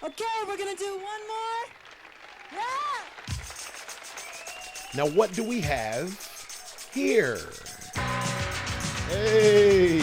Okay, we're gonna do one more. Yeah! Now, what do we have here? Hey!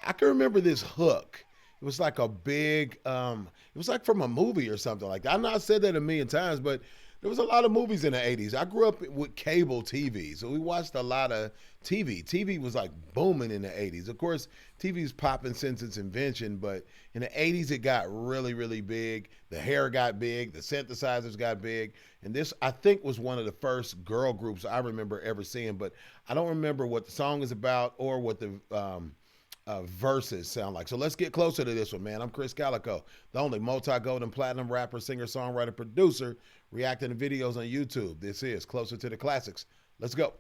I can remember this hook. It was like a big, it was like from a movie or something like that. I know I said that a million times, but there was a lot of movies in the 80s. I grew up with cable TV, so we watched a lot of TV. TV was like booming in the 80s. Of course, TV's popping since its invention, but in the 80s it got really, really big. The hair got big, the synthesizers got big, and this, I think, was one of the first girl groups I remember ever seeing, but I don't remember what the song is about or what the verses sound like. So let's get closer to this one, man. I'm Krizz Kaliko, the only multi-gold and platinum rapper, singer, songwriter, producer, reacting to videos on YouTube. This is Closer to the Classics. Let's go.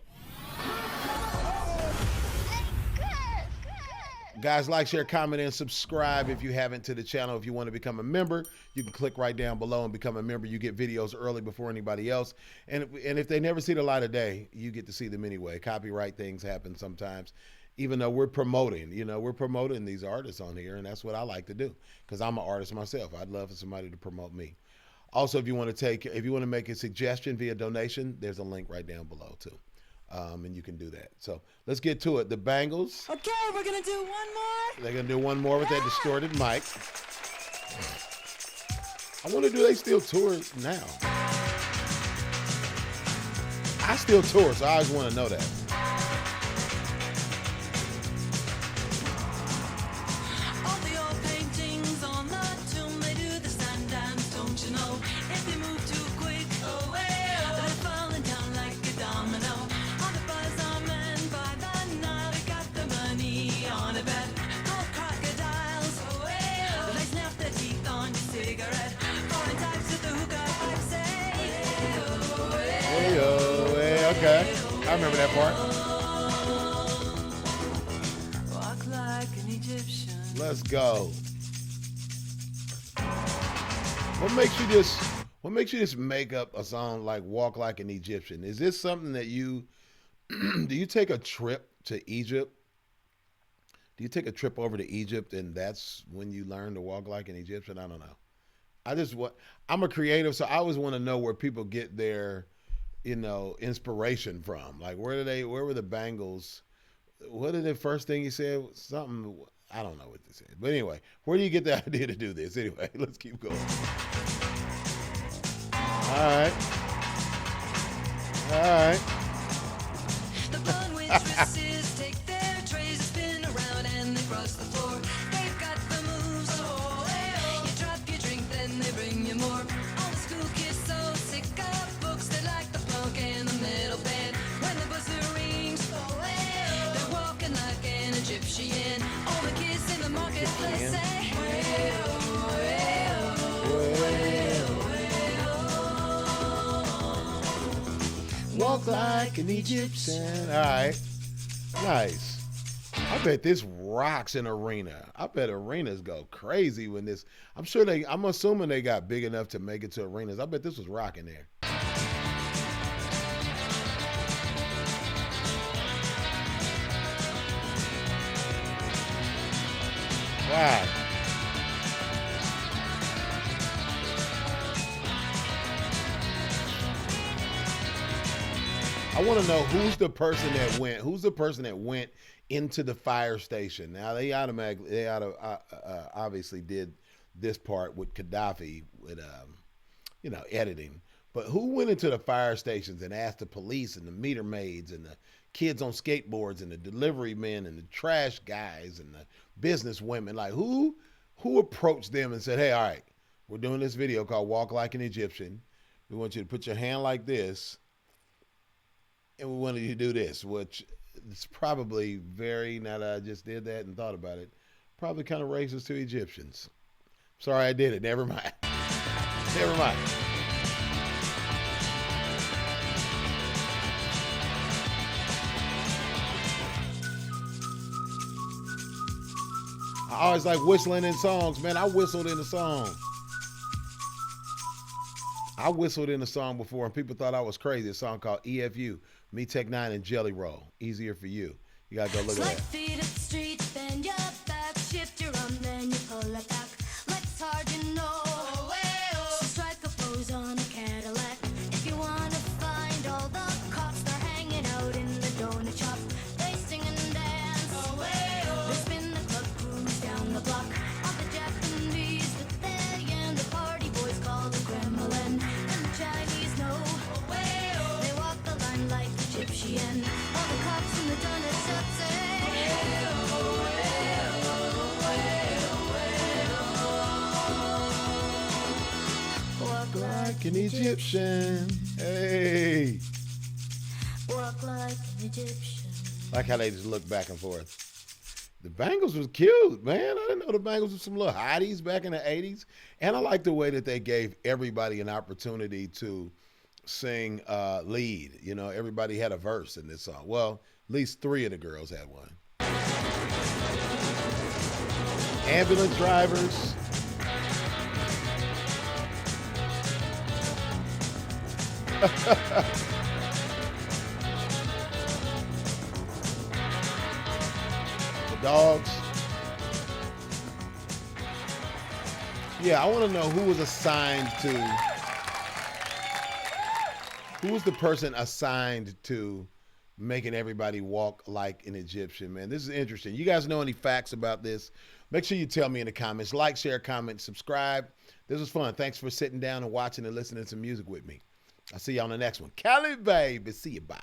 Guys, like, share, comment, and subscribe if you haven't to the channel. If you want to become a member, you can click right down below and become a member. You get videos early before anybody else. And if they never see the light of day, you get to see them anyway. Copyright things happen sometimes. Even though we're promoting these artists on here, and that's what I like to do because I'm an artist myself. I'd love for somebody to promote me. Also, if you want to make a suggestion via donation, there's a link right down below too, and you can do that. So let's get to it. The Bangles. Okay, we're gonna do one more. They're gonna do one more with that distorted mic. I wonder, do they still tour now? I still tour, so I always want to know that. Okay, I remember that part. Walk like an Egyptian. Let's go. What makes you just make up a song like Walk Like an Egyptian? Is this something that you do you take a trip to Egypt? Do you take a trip over to Egypt and that's when you learn to walk like an Egyptian? I don't know. I'm a creative, so I always want to know where people get their inspiration from. Like, where were the Bangles? What did the first thing you said? Something, I don't know what they said. But anyway, where do you get the idea to do this? Anyway, let's keep going. All right. The blonde waitresses take their trays and spin around and they cross the floor. They've got the moves. You drop your drink, then they bring you more. All the school kids so sick of books, they like the punk and the metal band. When the buzzer rings, they're walking like an Egyptian. All the kids in the marketplace say, walk like an Egyptian. All right, nice. I bet this rocks an arena. I bet arenas go crazy when this. I'm assuming they got big enough to make it to arenas. I bet this was rocking there. Wow. I want to know who's the person that went into the fire station. Now they obviously did this part with Gaddafi with editing. But who went into the fire stations and asked the police and the meter maids and the kids on skateboards and the delivery men and the trash guys and the business women? Like, who approached them and said, hey, all right, we're doing this video called Walk Like an Egyptian. We want you to put your hand like this, and we wanted you to do this, which is probably now that I just did that and thought about it, probably kind of racist to Egyptians. Sorry I did it. Never mind. Never mind. I always like whistling in songs, man. I whistled in a song. I whistled in a song before and people thought I was crazy. A song called EFU, Me Tech Nine and Jelly Roll. Easier for you. You gotta go look at that. the block are the Japanese, the they and the party boys call the Kremlin. And the Chinese know they walk the line like Egyptian. All the cops and the donuts up say walk Like an Egyptian. Hey. walk like an Egyptian. Like how they just look back and forth. The Bangles was cute, man. I didn't know the Bangles were some little hotties back in the 80s. And I like the way that they gave everybody an opportunity to sing lead. You know, everybody had a verse in this song. Well, at least 3 of the girls had one. Ambulance drivers. The dogs. Yeah, I want to know who was assigned to. Who was the person assigned to making everybody walk like an Egyptian, man? This is interesting. You guys know any facts about this? Make sure you tell me in the comments. Like, share, comment, subscribe. This was fun. Thanks for sitting down and watching and listening to music with me. I'll see you on the next one. Cali, baby. See you. Bye.